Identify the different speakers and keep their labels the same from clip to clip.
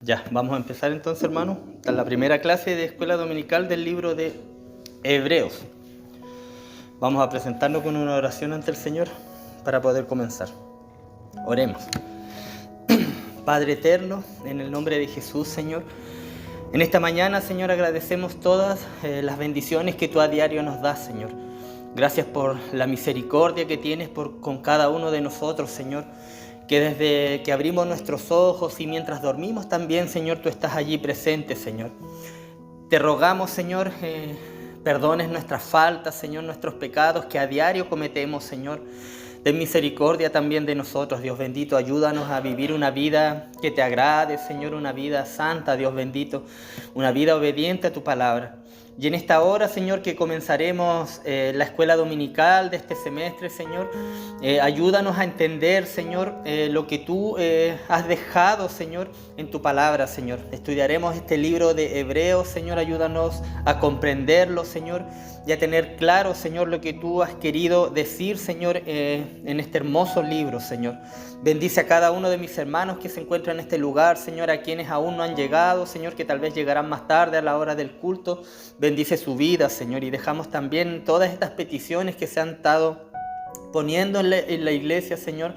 Speaker 1: Ya, vamos a empezar entonces, hermanos, a la primera clase de escuela dominical del libro de Hebreos. Vamos a presentarnos con una oración ante el Señor para poder comenzar. Oremos. Padre eterno, en el nombre de Jesús, Señor, en esta mañana, Señor, agradecemos todas las bendiciones que tú a diario nos das, Señor. Gracias por la misericordia que tienes con cada uno de nosotros, Señor. Que desde que abrimos nuestros ojos y mientras dormimos también, Señor, tú estás allí presente, Señor. Te rogamos, Señor, perdones nuestras faltas, Señor, nuestros pecados que a diario cometemos, Señor. Ten misericordia también de nosotros, Dios bendito. Ayúdanos a vivir una vida que te agrade, Señor, una vida santa, Dios bendito. Una vida obediente a tu palabra. Y en esta hora, Señor, que comenzaremos la escuela dominical de este semestre, Señor, ayúdanos a entender, Señor, lo que tú has dejado, Señor, en tu palabra, Señor. Estudiaremos este libro de Hebreos, Señor, ayúdanos a comprenderlo, Señor, y a tener claro, Señor, lo que tú has querido decir, Señor, en este hermoso libro, Señor. Bendice a cada uno de mis hermanos que se encuentran en este lugar, Señor, a quienes aún no han llegado, Señor, que tal vez llegarán más tarde a la hora del culto. Bendice su vida, Señor, y dejamos también todas estas peticiones que se han estado poniendo en la iglesia, Señor,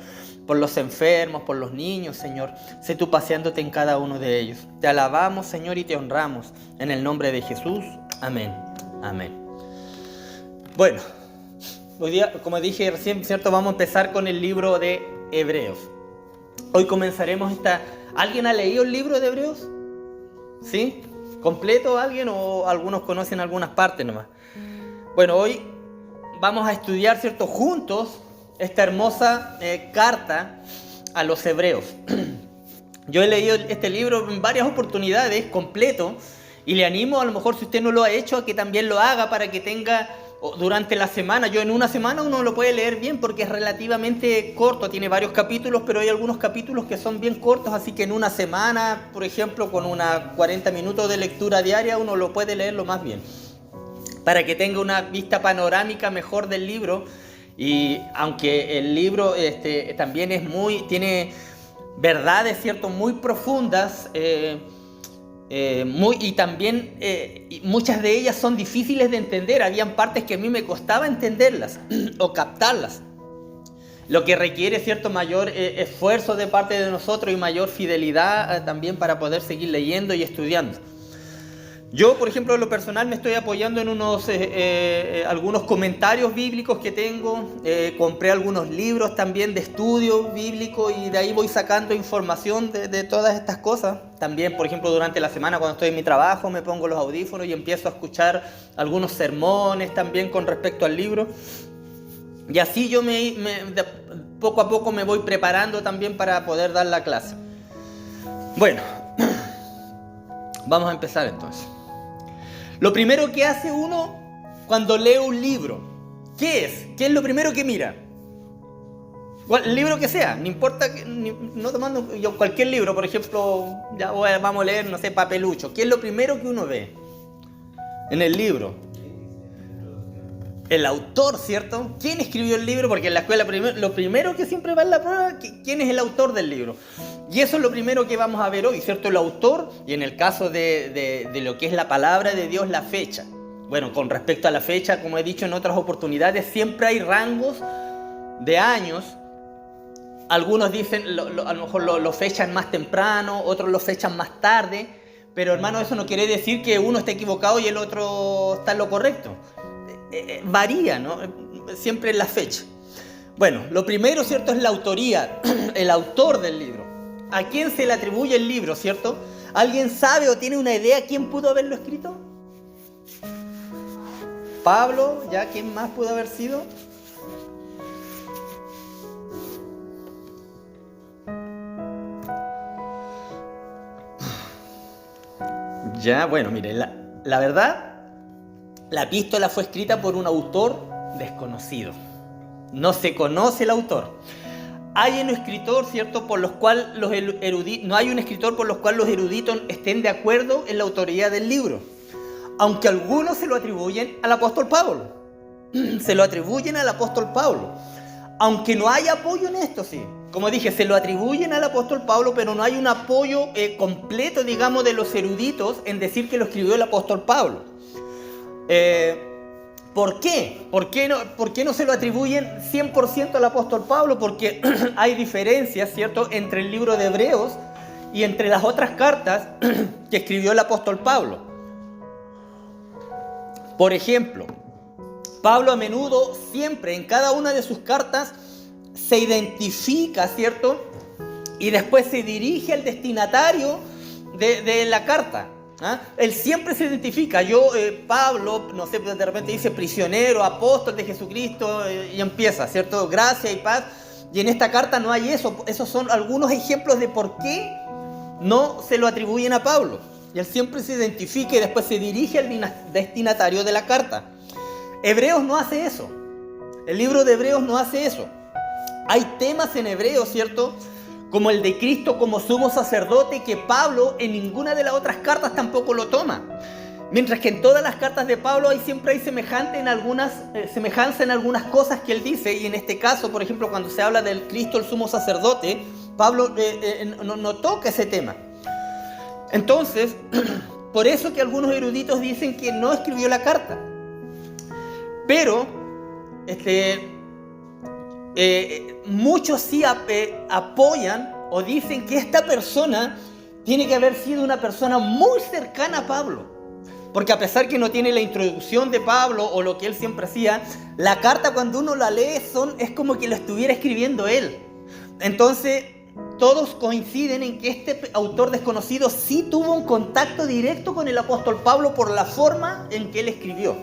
Speaker 1: por los enfermos, por los niños, Señor. Sé tú paseándote en cada uno de ellos. Te alabamos, Señor, y te honramos. En el nombre de Jesús. Amén. Amén. Bueno, hoy día, como dije recién, ¿cierto? Vamos a empezar con el libro de Hebreos. Hoy comenzaremos esta... ¿Alguien ha leído el libro de Hebreos? ¿Sí? ¿Completo alguien o algunos conocen algunas partes nomás? Bueno, hoy vamos a estudiar, ¿cierto? Juntos esta hermosa carta a los Hebreos. Yo he leído este libro en varias oportunidades, completo, y le animo, a lo mejor si usted no lo ha hecho, a que también lo haga para que tenga... durante la semana. Yo en una semana uno lo puede leer bien porque es relativamente corto, tiene varios capítulos, pero hay algunos capítulos que son bien cortos, así que en una semana, por ejemplo, con unos 40 minutos de lectura diaria, uno lo puede leerlo más bien, para que tenga una vista panorámica mejor del libro. Y aunque el libro también tiene verdades, ¿cierto?, muy profundas, y también muchas de ellas son difíciles de entender. Habían partes que a mí me costaba entenderlas o captarlas, lo que requiere cierto mayor esfuerzo de parte de nosotros y mayor fidelidad también para poder seguir leyendo y estudiando. Yo, por ejemplo, en lo personal me estoy apoyando en algunos comentarios bíblicos que tengo. Compré algunos libros también de estudio bíblico y de ahí voy sacando información de todas estas cosas. También, por ejemplo, durante la semana cuando estoy en mi trabajo me pongo los audífonos y empiezo a escuchar algunos sermones también con respecto al libro. Y así yo poco a poco me voy preparando también para poder dar la clase. Bueno, vamos a empezar entonces. Lo primero que hace uno cuando lee un libro, ¿qué es? ¿Qué es lo primero que mira? El libro que sea, no importa, no tomando cualquier libro, por ejemplo, vamos a leer, no sé, Papelucho. ¿Qué es lo primero que uno ve en el libro? El autor, ¿cierto? ¿Quién escribió el libro? Porque en la escuela lo primero que siempre va en la prueba, ¿quién es el autor del libro? Y eso es lo primero que vamos a ver hoy, ¿cierto? El autor, y en el caso de lo que es la palabra de Dios, la fecha. Bueno, con respecto a la fecha, como he dicho en otras oportunidades, siempre hay rangos de años. Algunos dicen, a lo mejor lo fechan más temprano, otros lo fechan más tarde, pero hermano, eso no quiere decir que uno esté equivocado y el otro está en lo correcto. Varía, ¿no? Siempre en la fecha. Bueno, lo primero, ¿cierto?, es la autoría, el autor del libro. ¿A quién se le atribuye el libro, cierto? ¿Alguien sabe o tiene una idea quién pudo haberlo escrito? Pablo, ¿ya quién más pudo haber sido? Ya, bueno, mire, la verdad, la epístola fue escrita por un autor desconocido. No se conoce el autor. Hay un escritor, ¿cierto?, por los cuales no hay un escritor por los cuales los eruditos estén de acuerdo en la autoría del libro. Aunque algunos se lo atribuyen al apóstol Pablo. Se lo atribuyen al apóstol Pablo. Aunque no hay apoyo en esto, sí. como dije, se lo atribuyen al apóstol Pablo, pero no hay un apoyo completo, digamos, de los eruditos en decir que lo escribió el apóstol Pablo. ¿Por qué? ¿Por qué no se lo atribuyen 100% al apóstol Pablo? Porque hay diferencias, ¿cierto?, entre el libro de Hebreos y entre las otras cartas que escribió el apóstol Pablo. Por ejemplo, Pablo a menudo, siempre, en cada una de sus cartas, se identifica, ¿cierto?, y después se dirige al destinatario de la carta. ¿Ah? Él siempre se identifica. Pablo, no sé, de repente dice prisionero, apóstol de Jesucristo, y empieza, ¿cierto? Gracia y paz. Y en esta carta no hay eso. Esos son algunos ejemplos de por qué no se lo atribuyen a Pablo. Y él siempre se identifica y después se dirige al destinatario de la carta. Hebreos no hace eso. El libro de Hebreos no hace eso. Hay temas en Hebreos, ¿cierto?, como el de Cristo como sumo sacerdote, que Pablo en ninguna de las otras cartas tampoco lo toma. Mientras que en todas las cartas de Pablo siempre hay semejanza en algunas cosas que él dice. Y en este caso, por ejemplo, cuando se habla del Cristo el sumo sacerdote, Pablo no toca ese tema. Entonces, por eso que algunos eruditos dicen que no escribió la carta. Pero, muchos sí apoyan o dicen que esta persona tiene que haber sido una persona muy cercana a Pablo, porque a pesar que no tiene la introducción de Pablo o lo que él siempre hacía, la carta cuando uno la lee es como que lo estuviera escribiendo él. Entonces todos coinciden en que este autor desconocido sí tuvo un contacto directo con el apóstol Pablo por la forma en que él escribió.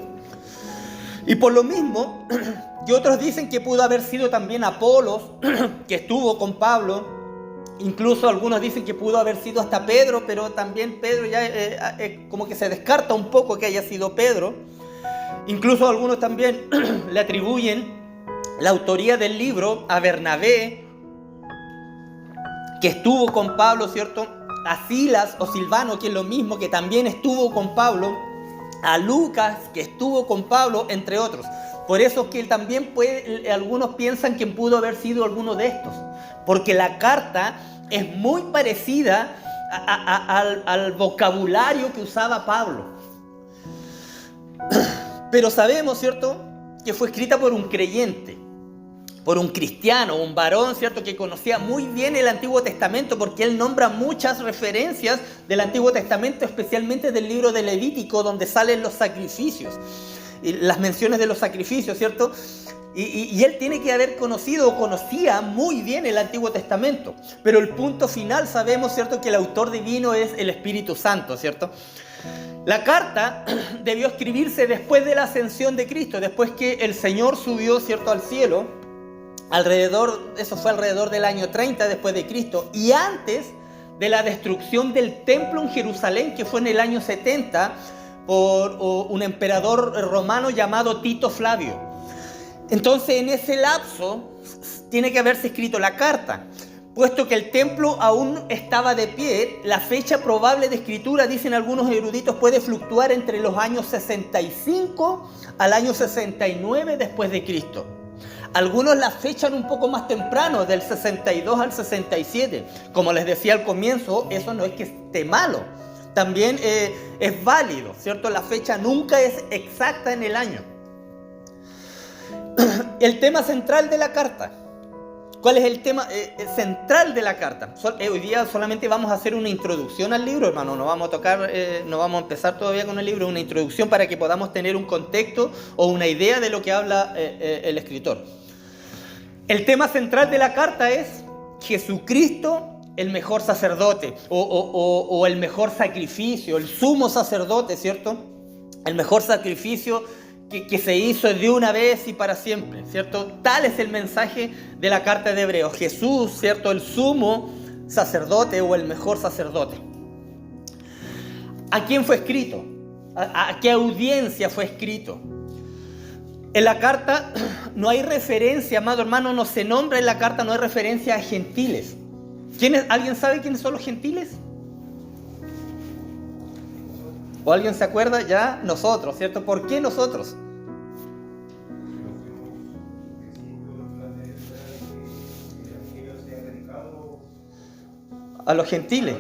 Speaker 1: Y por lo mismo, y otros dicen que pudo haber sido también Apolos, que estuvo con Pablo. Incluso algunos dicen que pudo haber sido hasta Pedro, pero también Pedro ya como que se descarta un poco que haya sido Pedro. Incluso algunos también le atribuyen la autoría del libro a Bernabé, que estuvo con Pablo, ¿cierto? A Silas o Silvano, que es lo mismo, que también estuvo con Pablo. A Lucas, que estuvo con Pablo, entre otros. Por eso que también algunos piensan que pudo haber sido alguno de estos, porque la carta es muy parecida al vocabulario que usaba Pablo. Pero sabemos, ¿cierto?, que fue escrita por un creyente, por un cristiano, un varón, ¿cierto?, que conocía muy bien el Antiguo Testamento, porque él nombra muchas referencias del Antiguo Testamento, especialmente del libro de Levítico, donde salen los sacrificios, y las menciones de los sacrificios, ¿cierto? Y él tiene que haber conocido o conocía muy bien el Antiguo Testamento. Pero el punto final sabemos, ¿cierto?, que el autor divino es el Espíritu Santo, ¿cierto? La carta debió escribirse después de la ascensión de Cristo, después que el Señor subió, ¿cierto?, al cielo. Eso fue alrededor del año 30 después de Cristo, y antes de la destrucción del templo en Jerusalén, que fue en el año 70 por un emperador romano llamado Tito Flavio. Entonces, en ese lapso tiene que haberse escrito la carta. Puesto que el templo aún estaba de pie, la fecha probable de escritura, dicen algunos eruditos, puede fluctuar entre los años 65 al año 69 después de Cristo. Algunos la fechan un poco más temprano, del 62 al 67. Como les decía al comienzo, eso no es que esté malo. También es válido, ¿cierto? La fecha nunca es exacta en el año. El tema central de la carta. ¿Cuál es el tema central de la carta? Hoy día solamente vamos a hacer una introducción al libro, hermano. No vamos a empezar todavía con el libro, una introducción para que podamos tener un contexto o una idea de lo que habla el escritor. El tema central de la carta es Jesucristo, el mejor sacerdote, o el mejor sacrificio, el sumo sacerdote, ¿cierto? El mejor sacrificio que se hizo de una vez y para siempre, ¿cierto? Tal es el mensaje de la carta de Hebreos. Jesús, ¿cierto?, el sumo sacerdote o el mejor sacerdote. ¿A quién fue escrito? ¿A qué audiencia fue escrito? En la carta no hay referencia, amado hermano, no se nombra en la carta, no hay referencia a gentiles. ¿Alguien sabe quiénes son los gentiles? ¿O alguien se acuerda? Ya, nosotros, ¿cierto? ¿Por qué nosotros? a los gentiles.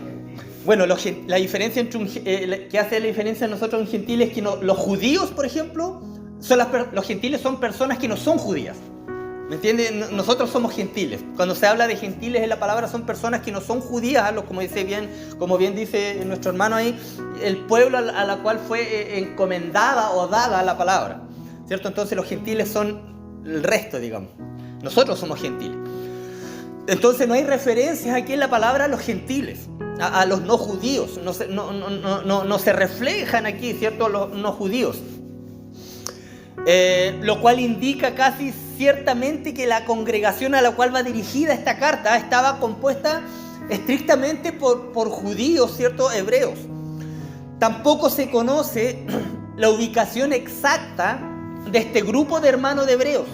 Speaker 1: Bueno, la diferencia entre que hace la diferencia en nosotros los gentiles es que los judíos, por ejemplo, los gentiles son personas que no son judías. ¿Me entienden? Nosotros somos gentiles. Cuando se habla de gentiles en la palabra son personas que no son judías, como bien dice nuestro hermano ahí, el pueblo a la cual fue encomendada o dada la palabra, ¿cierto? Entonces los gentiles son el resto, digamos. Nosotros somos gentiles. Entonces no hay referencias aquí en la palabra a los gentiles, a los no judíos. No se reflejan aquí, ¿cierto? Los no judíos. Lo cual indica casi ciertamente que la congregación a la cual va dirigida esta carta estaba compuesta estrictamente por judíos, ¿cierto? Hebreos. Tampoco se conoce la ubicación exacta de este grupo de hermanos de hebreos.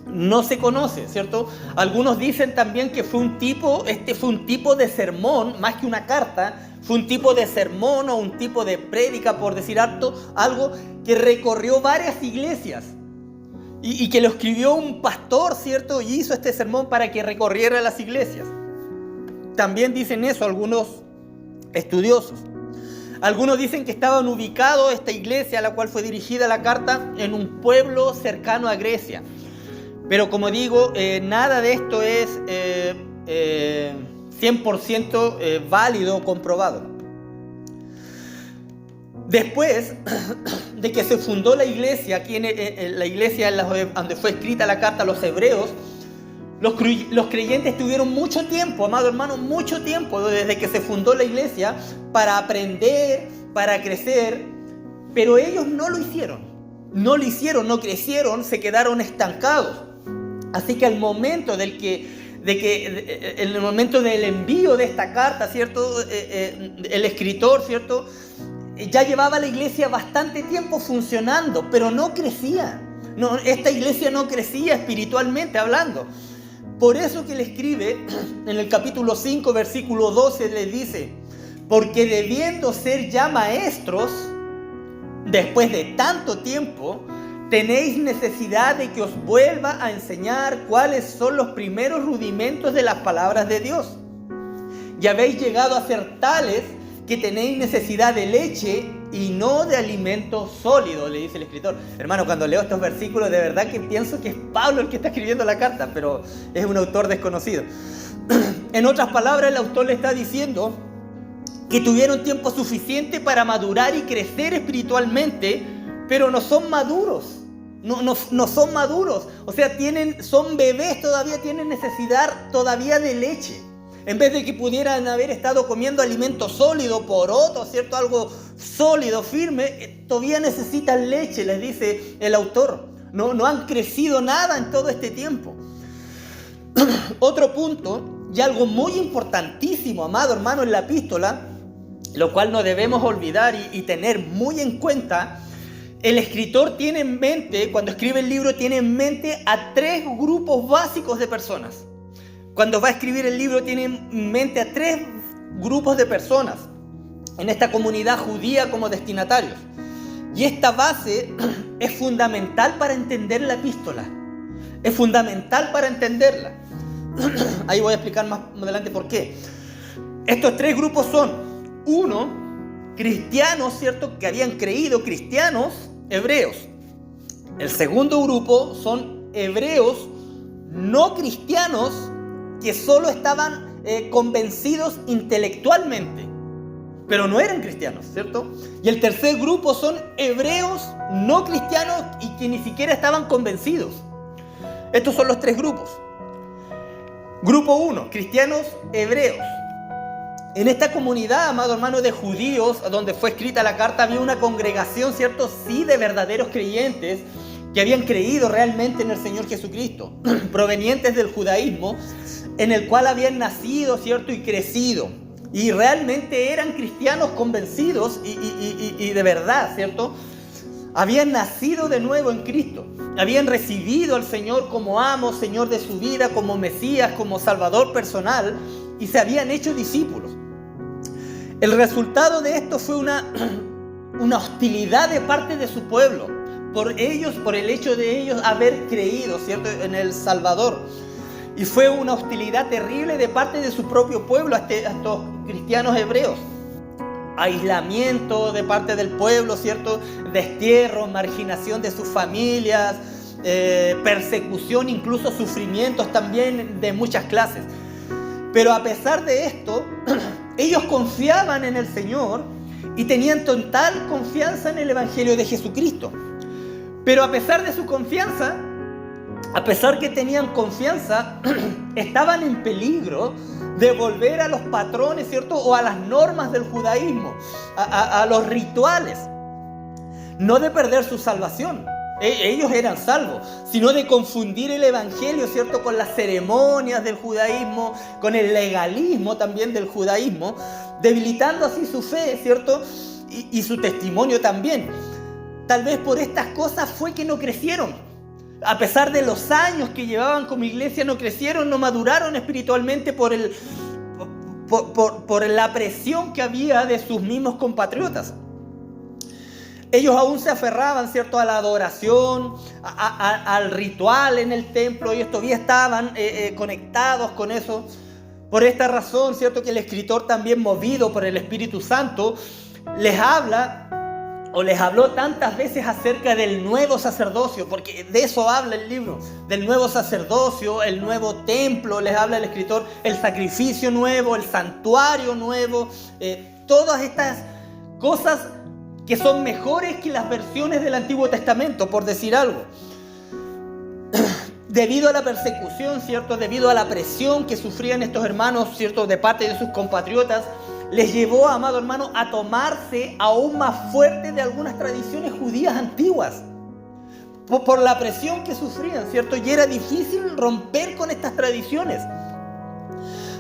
Speaker 1: No se conoce, ¿cierto? Algunos dicen también que fue un tipo de sermón, más que una carta, fue un tipo de sermón o un tipo de prédica, por decir algo que recorrió varias iglesias y que lo escribió un pastor, ¿cierto? Y hizo este sermón para que recorriera las iglesias. También dicen eso algunos estudiosos. Algunos dicen que estaban ubicados esta iglesia a la cual fue dirigida la carta en un pueblo cercano a Grecia. Pero como digo, nada de esto es 100% válido o comprobado. Después de que se fundó la iglesia, aquí en la iglesia donde fue escrita la carta a los hebreos, los creyentes tuvieron mucho tiempo, amado hermano, mucho tiempo desde que se fundó la iglesia para aprender, para crecer, pero ellos no lo hicieron, no crecieron, se quedaron estancados. Así que al momento en el momento del envío de esta carta, ¿cierto? El escritor, ¿cierto? Ya llevaba la iglesia bastante tiempo funcionando, pero no crecía. Esta iglesia no crecía espiritualmente hablando. Por eso que le escribe en el capítulo 5, versículo 12, le dice: porque debiendo ser ya maestros, después de tanto tiempo, tenéis necesidad de que os vuelva a enseñar cuáles son los primeros rudimentos de las palabras de Dios. Y habéis llegado a ser tales que tenéis necesidad de leche y no de alimento sólido, le dice el escritor. Hermano, cuando leo estos versículos, de verdad que pienso que es Pablo el que está escribiendo la carta, pero es un autor desconocido. En otras palabras, el autor le está diciendo que tuvieron tiempo suficiente para madurar y crecer espiritualmente, pero no son maduros. No son maduros, o sea, son bebés todavía, tienen necesidad todavía de leche. En vez de que pudieran haber estado comiendo alimento sólido, poroto, ¿cierto? Algo sólido, firme, todavía necesitan leche, les dice el autor. No han crecido nada en todo este tiempo. Otro punto, y algo muy importantísimo, amado hermano, en la epístola, lo cual no debemos olvidar y tener muy en cuenta. El escritor tiene en mente, cuando escribe el libro, tiene en mente a 3 grupos básicos de personas. Cuando va a escribir el libro, tiene en mente a 3 grupos de personas en esta comunidad judía como destinatarios. Y esta base es fundamental para entender la epístola. Es fundamental para entenderla. Ahí voy a explicar más adelante por qué. Estos 3 grupos son: 1, cristianos, ¿cierto? Que habían creído, cristianos hebreos. El segundo grupo son hebreos no cristianos que solo estaban convencidos intelectualmente, pero no eran cristianos, ¿cierto? Y el tercer grupo son hebreos no cristianos y que ni siquiera estaban convencidos. Estos son los 3 grupos. Grupo 1, cristianos hebreos. En esta comunidad, amado hermano, de judíos, donde fue escrita la carta, había una congregación, ¿cierto? Sí, de verdaderos creyentes que habían creído realmente en el Señor Jesucristo, provenientes del judaísmo, en el cual habían nacido, ¿cierto? Y crecido. Y realmente eran cristianos convencidos y de verdad, ¿cierto? Habían nacido de nuevo en Cristo. Habían recibido al Señor como amo, Señor de su vida, como Mesías, como Salvador personal, y se habían hecho discípulos. El resultado de esto fue una hostilidad de parte de su pueblo, por el hecho de ellos haber creído, ¿cierto?, en el Salvador. Y fue una hostilidad terrible de parte de su propio pueblo a estos cristianos hebreos. Aislamiento de parte del pueblo, ¿cierto? Destierro, marginación de sus familias, persecución, incluso sufrimientos también de muchas clases. Pero a pesar de esto, ellos confiaban en el Señor y tenían total confianza en el Evangelio de Jesucristo. Pero a pesar de su confianza, a pesar que tenían confianza, estaban en peligro de volver a los patrones, ¿cierto? O a las normas del judaísmo, a los rituales. No de perder su salvación, ellos eran salvos, sino de confundir el evangelio, ¿cierto? Con las ceremonias del judaísmo, con el legalismo también del judaísmo, debilitando así su fe, ¿cierto? Y su testimonio también. Tal vez por estas cosas fue que no crecieron. A pesar de los años que llevaban como iglesia, no crecieron, no maduraron espiritualmente por la presión que había de sus mismos compatriotas. Ellos aún se aferraban, ¿cierto?, a la adoración, al ritual en el templo. Ellos todavía estaban conectados con eso. Por esta razón, ¿cierto?, que el escritor también, movido por el Espíritu Santo, les habló tantas veces acerca del nuevo sacerdocio, porque de eso habla el libro, del nuevo sacerdocio, el nuevo templo, les habla el escritor, el sacrificio nuevo, el santuario nuevo, todas estas cosas que son mejores que las versiones del Antiguo Testamento, por decir algo. Debido a la persecución, ¿cierto?, debido a la presión que sufrían estos hermanos, ¿cierto?, de parte de sus compatriotas, les llevó, amado hermano, a tomarse aún más fuerte de algunas tradiciones judías antiguas. Por la presión que sufrían, ¿cierto? Y era difícil romper con estas tradiciones.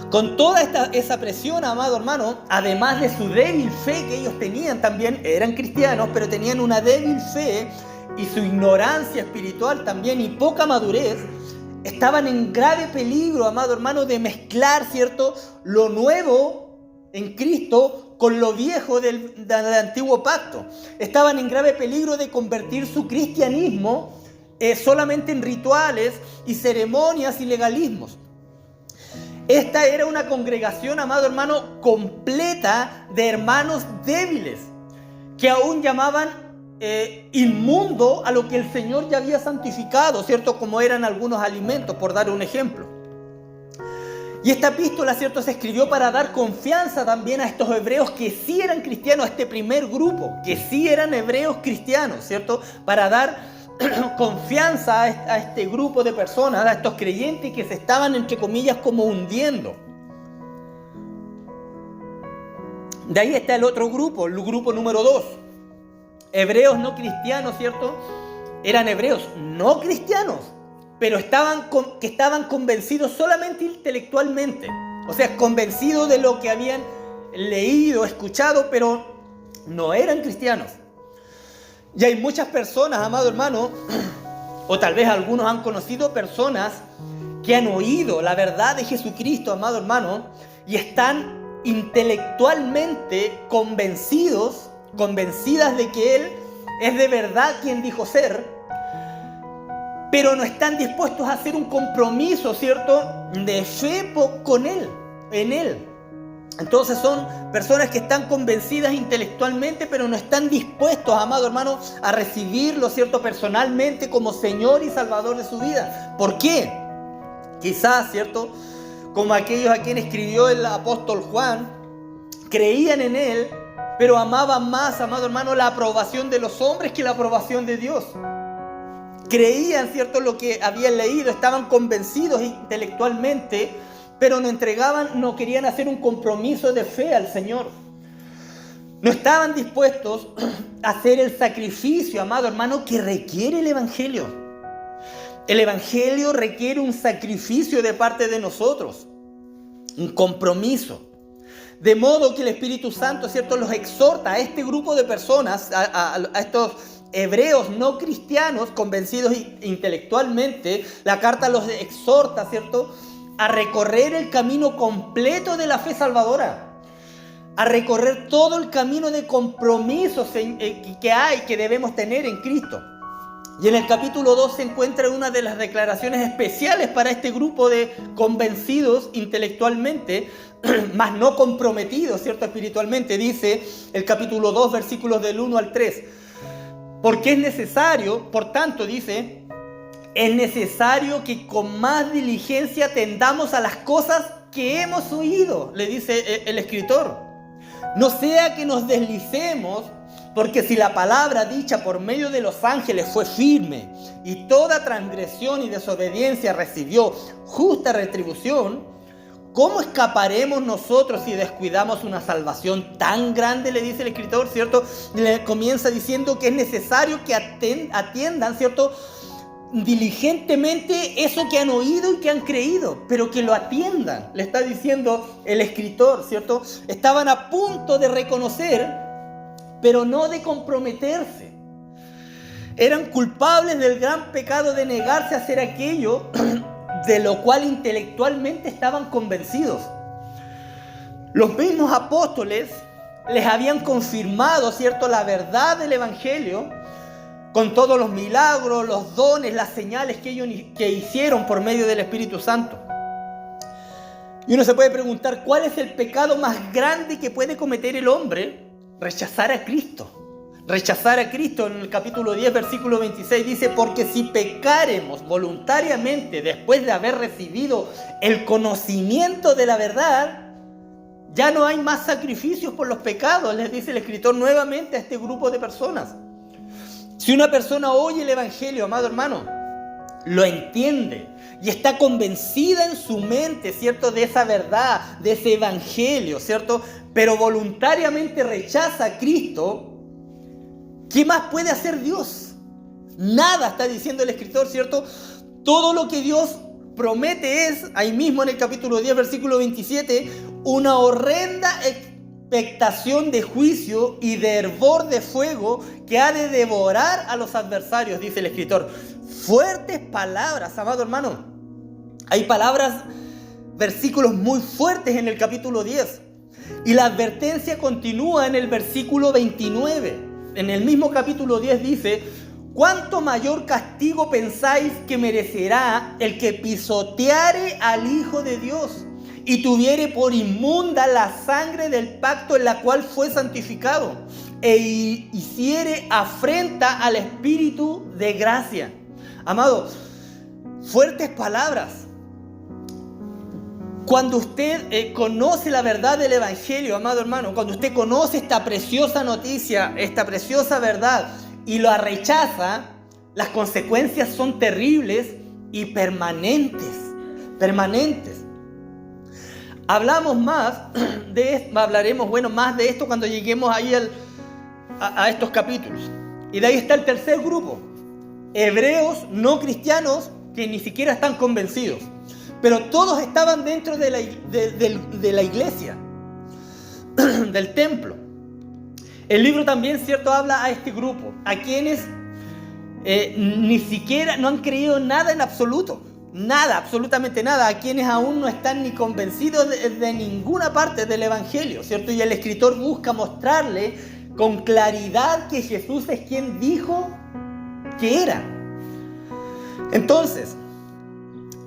Speaker 1: Con toda esa presión, amado hermano, además de su débil fe que ellos tenían también, eran cristianos, pero tenían una débil fe y su ignorancia espiritual también y poca madurez, estaban en grave peligro, amado hermano, de mezclar, ¿cierto?, lo nuevo en Cristo con lo viejo del antiguo pacto. Estaban en grave peligro de convertir su cristianismo solamente en rituales y ceremonias y legalismos. Esta era una congregación, amado hermano, completa de hermanos débiles que aún llamaban inmundo a lo que el Señor ya había santificado, ¿cierto? Como eran algunos alimentos, por dar un ejemplo. Y esta epístola, ¿cierto?, se escribió para dar confianza también a estos hebreos que sí eran cristianos, a este primer grupo, que sí eran hebreos cristianos, ¿cierto? Para dar confianza a este grupo de personas, a estos creyentes que se estaban, entre comillas, como hundiendo. De ahí está el otro grupo, el grupo número 2. Hebreos no cristianos, ¿cierto? Eran hebreos no cristianos, pero estaban convencidos solamente intelectualmente. O sea, convencidos de lo que habían leído, escuchado, pero no eran cristianos. Y hay muchas personas, amado hermano, o tal vez algunos han conocido personas que han oído la verdad de Jesucristo, amado hermano, y están intelectualmente convencidas de que Él es de verdad quien dijo ser, pero no están dispuestos a hacer un compromiso, ¿cierto?, de fe con Él, en Él. Entonces son personas que están convencidas intelectualmente, pero no están dispuestos, amado hermano, a recibirlo, ¿cierto?, personalmente como Señor y Salvador de su vida. ¿Por qué? Quizás, ¿cierto?, como aquellos a quienes escribió el apóstol Juan, creían en Él, pero amaban más, amado hermano, la aprobación de los hombres que la aprobación de Dios. Creían, ¿cierto?, lo que habían leído, estaban convencidos intelectualmente, pero no querían hacer un compromiso de fe al Señor. No estaban dispuestos a hacer el sacrificio, amado hermano, que requiere el Evangelio. El Evangelio requiere un sacrificio de parte de nosotros, un compromiso. De modo que el Espíritu Santo, ¿cierto?, los exhorta a este grupo de personas, a estos hebreos no cristianos, convencidos intelectualmente. La carta los exhorta, ¿cierto?, a recorrer el camino completo de la fe salvadora, a recorrer todo el camino de compromisos que debemos tener en Cristo. Y en el capítulo 2 se encuentra una de las declaraciones especiales para este grupo de convencidos intelectualmente, mas no comprometidos, ¿cierto? Espiritualmente. Dice el capítulo 2, versículos del 1 al 3. Porque es necesario, por tanto, dice, es necesario que con más diligencia atendamos a las cosas que hemos oído, le dice el escritor. No sea que nos deslicemos, porque si la palabra dicha por medio de los ángeles fue firme y toda transgresión y desobediencia recibió justa retribución, ¿cómo escaparemos nosotros si descuidamos una salvación tan grande? Le dice el escritor, ¿cierto? Le comienza diciendo que es necesario que atiendan, ¿cierto?, diligentemente eso que han oído y que han creído, pero que lo atiendan, le está diciendo el escritor, ¿cierto? Estaban a punto de reconocer, pero no de comprometerse. Eran culpables del gran pecado de negarse a hacer aquello de lo cual intelectualmente estaban convencidos. Los mismos apóstoles les habían confirmado, ¿cierto?, la verdad del evangelio, con todos los milagros, los dones, las señales que hicieron por medio del Espíritu Santo. Y uno se puede preguntar, ¿cuál es el pecado más grande que puede cometer el hombre? Rechazar a Cristo. Rechazar a Cristo. En el capítulo 10, versículo 26 dice, porque si pecáremos voluntariamente después de haber recibido el conocimiento de la verdad, ya no hay más sacrificios por los pecados, les dice el escritor nuevamente a este grupo de personas. Si una persona oye el evangelio, amado hermano, lo entiende y está convencida en su mente, ¿cierto?, de esa verdad, de ese evangelio, ¿cierto?, pero voluntariamente rechaza a Cristo, ¿qué más puede hacer Dios? Nada, está diciendo el escritor, ¿cierto? Todo lo que Dios promete es, ahí mismo en el capítulo 10, versículo 27, una horrenda expectación de juicio y de hervor de fuego que ha de devorar a los adversarios, dice el escritor. Fuertes palabras, amado hermano. Hay palabras, versículos muy fuertes en el capítulo 10. Y la advertencia continúa en el versículo 29. En el mismo capítulo 10 dice, ¿cuánto mayor castigo pensáis que merecerá el que pisoteare al Hijo de Dios y tuviere por inmunda la sangre del pacto en la cual fue santificado e hiciere afrenta al Espíritu de gracia? Amado, fuertes palabras. Cuando usted conoce la verdad del evangelio, amado hermano, cuando usted conoce esta preciosa noticia, esta preciosa verdad y la rechaza, las consecuencias son terribles y permanentes. Hablaremos más de esto cuando lleguemos ahí a estos capítulos. Y de ahí está el tercer grupo. Hebreos no cristianos que ni siquiera están convencidos. Pero todos estaban dentro de la iglesia, del templo. El libro también, ¿cierto?, habla a este grupo, a quienes ni siquiera no han creído nada en absoluto. Nada, absolutamente nada, a quienes aún no están ni convencidos de ninguna parte del evangelio, ¿cierto? Y el escritor busca mostrarle con claridad que Jesús es quien dijo que era. Entonces,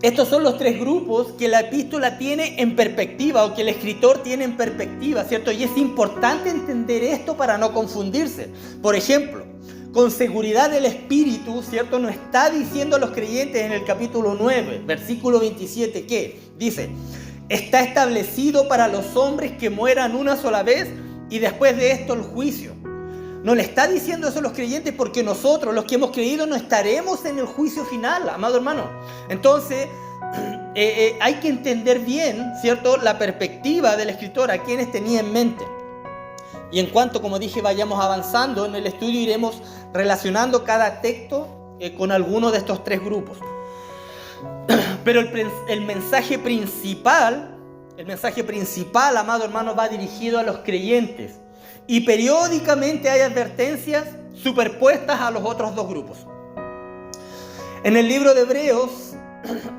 Speaker 1: estos son los tres grupos que la epístola tiene en perspectiva, o que el escritor tiene en perspectiva, ¿cierto? Y es importante entender esto para no confundirse. Por ejemplo, con seguridad el Espíritu, ¿cierto?, nos está diciendo a los creyentes en el capítulo 9, versículo 27, que dice, está establecido para los hombres que mueran una sola vez y después de esto el juicio. No le está diciendo eso a los creyentes porque nosotros, los que hemos creído, no estaremos en el juicio final, amado hermano. Entonces, hay que entender bien, ¿cierto?, la perspectiva del escritor, a quienes tenía en mente. Y en cuanto, como dije, vayamos avanzando en el estudio, iremos relacionando cada texto con alguno de estos tres grupos. Pero el mensaje principal, amado hermano, va dirigido a los creyentes. Y periódicamente hay advertencias superpuestas a los otros dos grupos. En el libro de Hebreos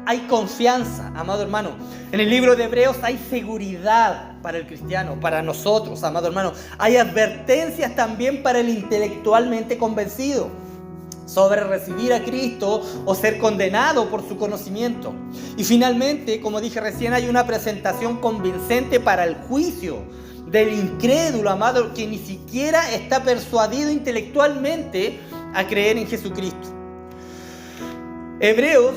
Speaker 1: hay confianza, amado hermano. En el libro de Hebreos hay seguridad para el cristiano, para nosotros, amado hermano. Hay advertencias también para el intelectualmente convencido. sobre recibir a Cristo o ser condenado por su conocimiento. Y finalmente, como dije recién, hay una presentación convincente para el juicio del incrédulo, amado, que ni siquiera está persuadido intelectualmente a creer en Jesucristo. Hebreos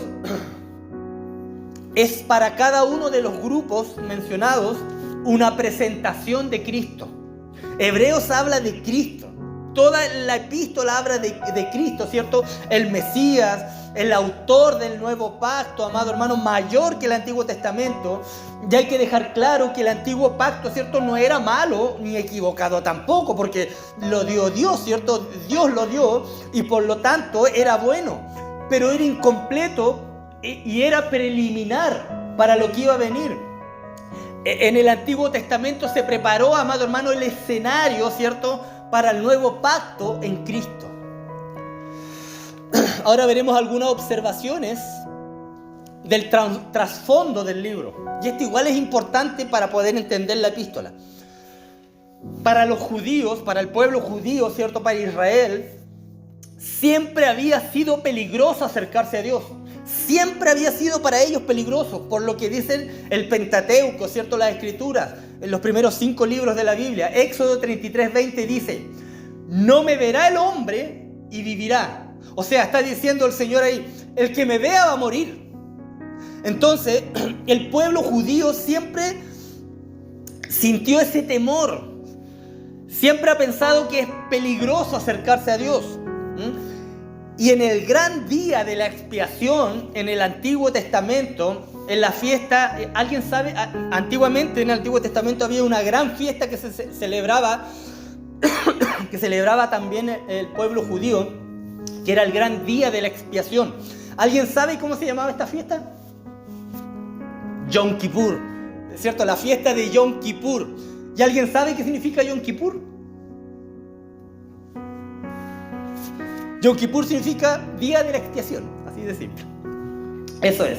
Speaker 1: es para cada uno de los grupos mencionados una presentación de Cristo. Hebreos habla de Cristo. Toda la epístola habla de Cristo, ¿cierto? El Mesías, el autor del nuevo pacto, amado hermano, mayor que el Antiguo Testamento. Y hay que dejar claro que el Antiguo Pacto, ¿cierto?, no era malo ni equivocado tampoco, porque lo dio Dios, ¿cierto? Dios lo dio y por lo tanto era bueno, pero era incompleto y era preliminar para lo que iba a venir. En el Antiguo Testamento se preparó, amado hermano, el escenario, ¿cierto?, para el nuevo pacto en Cristo. Ahora veremos algunas observaciones del trasfondo del libro. Y esto igual es importante para poder entender la epístola. Para los judíos, para el pueblo judío, ¿cierto?, para Israel, siempre había sido peligroso acercarse a Dios. Siempre había sido para ellos peligroso, por lo que dicen el Pentateuco, ¿cierto?, las Escrituras, en los primeros 5 libros de la Biblia. Éxodo 33:20 dice: no me verá el hombre y vivirá. O sea, está diciendo el Señor ahí, el que me vea va a morir. Entonces, el pueblo judío siempre sintió ese temor. Siempre ha pensado que es peligroso acercarse a Dios. Y en el gran día de la expiación, en el Antiguo Testamento, en la fiesta, ¿alguien sabe? Antiguamente en el Antiguo Testamento había una gran fiesta que se celebraba, que celebraba también el pueblo judío, que era el gran día de la expiación. ¿Alguien sabe cómo se llamaba esta fiesta? Yom Kippur, ¿cierto? La fiesta de Yom Kippur. ¿Y alguien sabe qué significa Yom Kippur? Yom Kippur significa día de la expiación, así de simple. Eso es.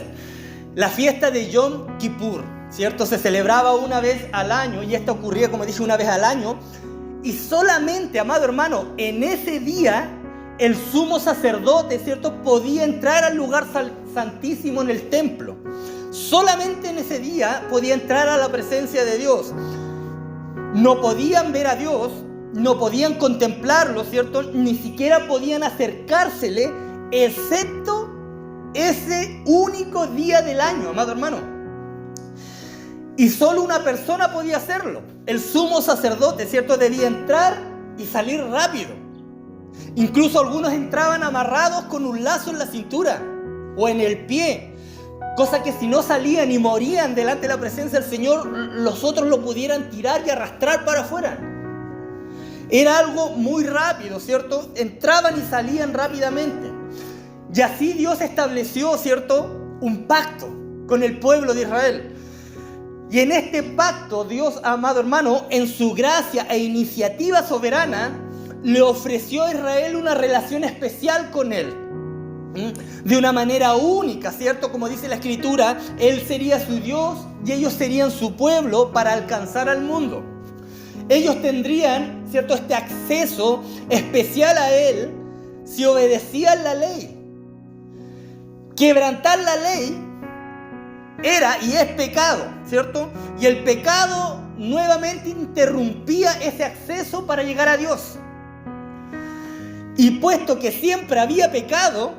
Speaker 1: La fiesta de Yom Kippur, ¿cierto? Se celebraba una vez al año, y esta ocurría, como dije, una vez al año. Y solamente, amado hermano, en ese día, el sumo sacerdote, ¿cierto?, podía entrar al lugar santísimo en el templo. Solamente en ese día podía entrar a la presencia de Dios. No podían ver a Dios, no podían contemplarlo, ¿cierto? Ni siquiera podían acercársele, excepto ese único día del año, amado hermano. Y solo una persona podía hacerlo. El sumo sacerdote, ¿cierto?, debía entrar y salir rápido. Incluso algunos entraban amarrados con un lazo en la cintura o en el pie, cosa que si no salían y morían delante de la presencia del Señor, los otros lo pudieran tirar y arrastrar para afuera. Era algo muy rápido, ¿cierto? Entraban y salían rápidamente. Y así Dios estableció, ¿cierto?, un pacto con el pueblo de Israel. Y en este pacto, Dios, amado hermano, en su gracia e iniciativa soberana, le ofreció a Israel una relación especial con Él. De una manera única, ¿cierto? Como dice la Escritura, Él sería su Dios y ellos serían su pueblo para alcanzar al mundo. Ellos tendrían, ¿cierto?, este acceso especial a Él si obedecían la ley. Quebrantar la ley era y es pecado, ¿cierto? Y el pecado nuevamente interrumpía ese acceso para llegar a Dios. Y puesto que siempre había pecado,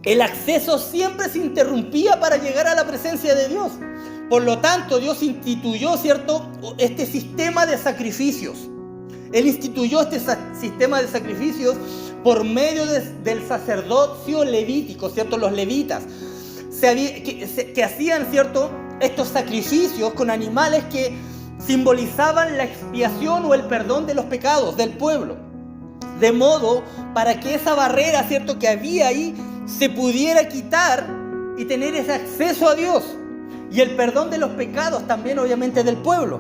Speaker 1: el acceso siempre se interrumpía para llegar a la presencia de Dios. Por lo tanto, Dios instituyó, ¿cierto?, este sistema de sacrificios. Él instituyó este sistema de sacrificios por medio del sacerdocio levítico, ¿cierto? Los levitas que hacían, ¿cierto?, estos sacrificios con animales que simbolizaban la expiación o el perdón de los pecados del pueblo. De modo para que esa barrera, ¿cierto?, que había ahí se pudiera quitar y tener ese acceso a Dios. Y el perdón de los pecados también, obviamente, del pueblo.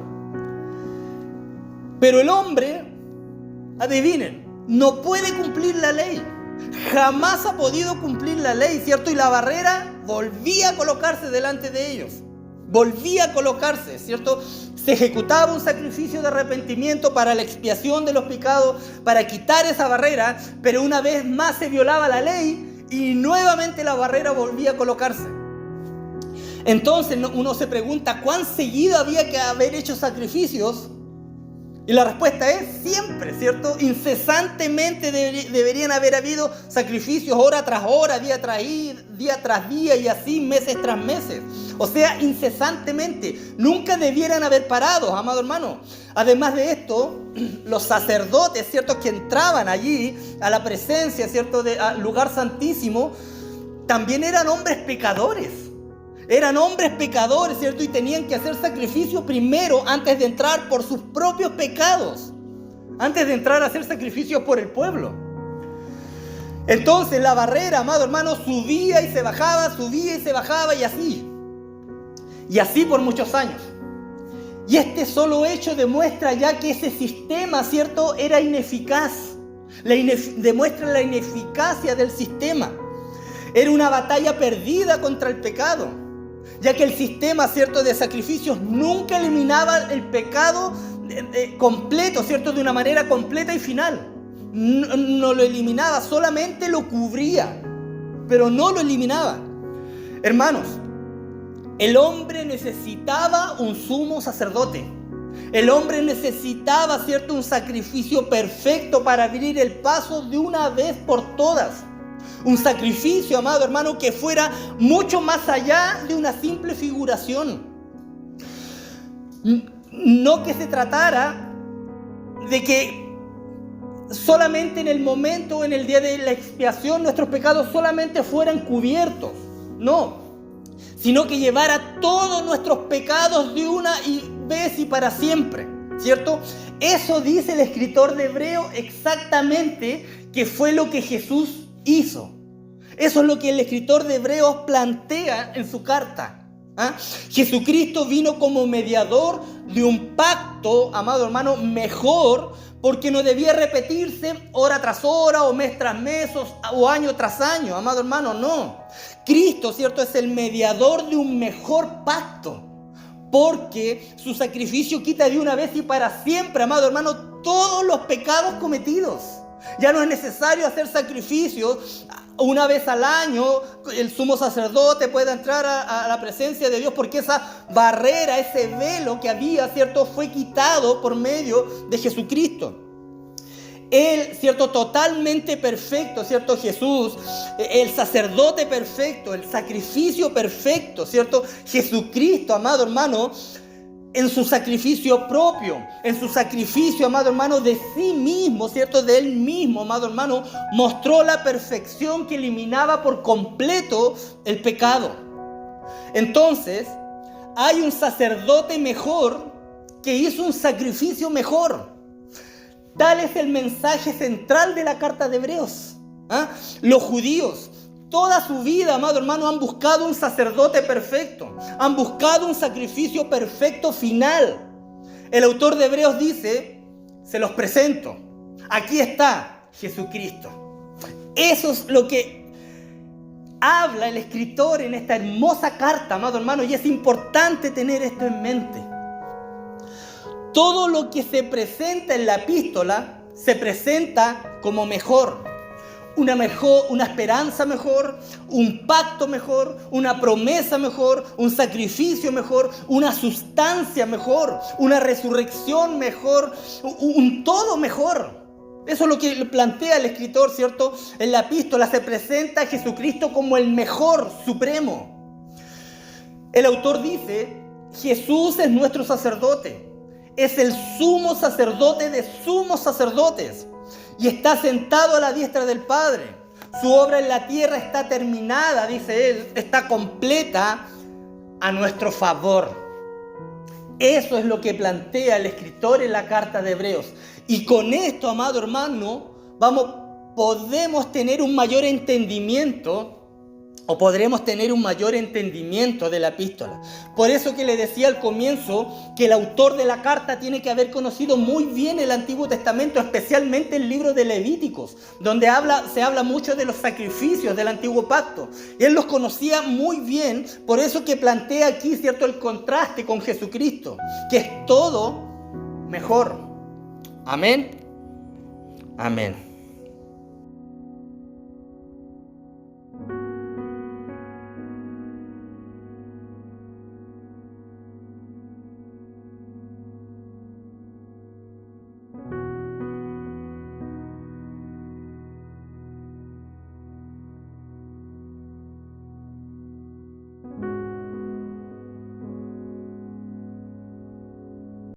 Speaker 1: Pero el hombre, adivinen, no puede cumplir la ley. Jamás ha podido cumplir la ley, ¿cierto? Y la barrera volvía a colocarse delante de ellos. Volvía a colocarse, ¿cierto? Se ejecutaba un sacrificio de arrepentimiento para la expiación de los pecados, para quitar esa barrera, pero una vez más se violaba la ley y nuevamente la barrera volvía a colocarse. Entonces uno se pregunta, ¿cuán seguido había que haber hecho sacrificios? Y la respuesta es siempre, ¿cierto? Incesantemente deberían haber habido sacrificios hora tras hora, día tras día y así meses tras meses. O sea, incesantemente. Nunca debieran haber parado, amado hermano. Además de esto, los sacerdotes, ¿cierto? Que entraban allí a la presencia, ¿cierto? Al lugar santísimo, también eran hombres pecadores. Eran hombres pecadores, ¿cierto? Y tenían que hacer sacrificio primero antes de entrar por sus propios pecados. Antes de entrar a hacer sacrificios por el pueblo. Entonces la barrera, amado hermano, subía y se bajaba y así. Y así por muchos años. Y este solo hecho demuestra ya que ese sistema, ¿cierto? Era ineficaz. Demuestra la ineficacia del sistema. Era una batalla perdida contra el pecado. Ya que el sistema, ¿cierto?, de sacrificios nunca eliminaba el pecado completo, ¿cierto?, de una manera completa y final. No lo eliminaba, solamente lo cubría, pero no lo eliminaba. Hermanos, el hombre necesitaba un sumo sacerdote. El hombre necesitaba, ¿cierto?, un sacrificio perfecto para abrir el paso de una vez por todas. Un sacrificio, amado hermano, que fuera mucho más allá de una simple figuración. No que se tratara de que solamente en el momento, en el día de la expiación, nuestros pecados solamente fueran cubiertos. No, sino que llevara todos nuestros pecados de una vez y para siempre, ¿cierto? Eso dice el escritor de Hebreos exactamente que fue lo que Jesús hizo. Eso es lo que el escritor de Hebreos plantea en su carta. Jesucristo vino como mediador de un pacto, amado hermano, mejor, porque no debía repetirse hora tras hora, o mes tras mes, o año tras año, amado hermano, no. Cristo, ¿cierto?, es el mediador de un mejor pacto, porque su sacrificio quita de una vez y para siempre, amado hermano, todos los pecados cometidos. Ya no es necesario hacer sacrificios una vez al año. El sumo sacerdote puede entrar a la presencia de Dios porque esa barrera, ese velo que había, ¿cierto?, fue quitado por medio de Jesucristo. Él, ¿cierto?, totalmente perfecto, ¿cierto?, Jesús, el sacerdote perfecto, el sacrificio perfecto, ¿cierto?, Jesucristo, amado hermano, en su sacrificio propio, en su sacrificio, amado hermano, de sí mismo, ¿cierto?, de él mismo, amado hermano, mostró la perfección que eliminaba por completo el pecado. Entonces, hay un sacerdote mejor que hizo un sacrificio mejor. Tal es el mensaje central de la carta de Hebreos. Los judíos, toda su vida, amado hermano, han buscado un sacerdote perfecto. Han buscado un sacrificio perfecto final. El autor de Hebreos dice, se los presento. Aquí está Jesucristo. Eso es lo que habla el escritor en esta hermosa carta, amado hermano, y es importante tener esto en mente. Todo lo que se presenta en la epístola se presenta como mejor. Una esperanza mejor, un pacto mejor, una promesa mejor, un sacrificio mejor, una sustancia mejor, una resurrección mejor, un todo mejor. Eso es lo que plantea el escritor, ¿cierto? En la epístola se presenta a Jesucristo como el mejor supremo. El autor dice, Jesús es nuestro sacerdote. Es el sumo sacerdote de sumos sacerdotes y está sentado a la diestra del Padre. Su obra en la tierra está terminada, dice él, está completa a nuestro favor. Eso es lo que plantea el escritor en la carta de Hebreos. Y con esto, amado hermano, podemos tener un mayor entendimiento o podremos tener un mayor entendimiento de la epístola. Por eso que le decía al comienzo que el autor de la carta tiene que haber conocido muy bien el Antiguo Testamento, especialmente el libro de Levíticos, donde se habla mucho de los sacrificios del Antiguo Pacto. Él los conocía muy bien, por eso que plantea aquí, ¿cierto?, el contraste con Jesucristo, que es todo mejor. Amén. Amén.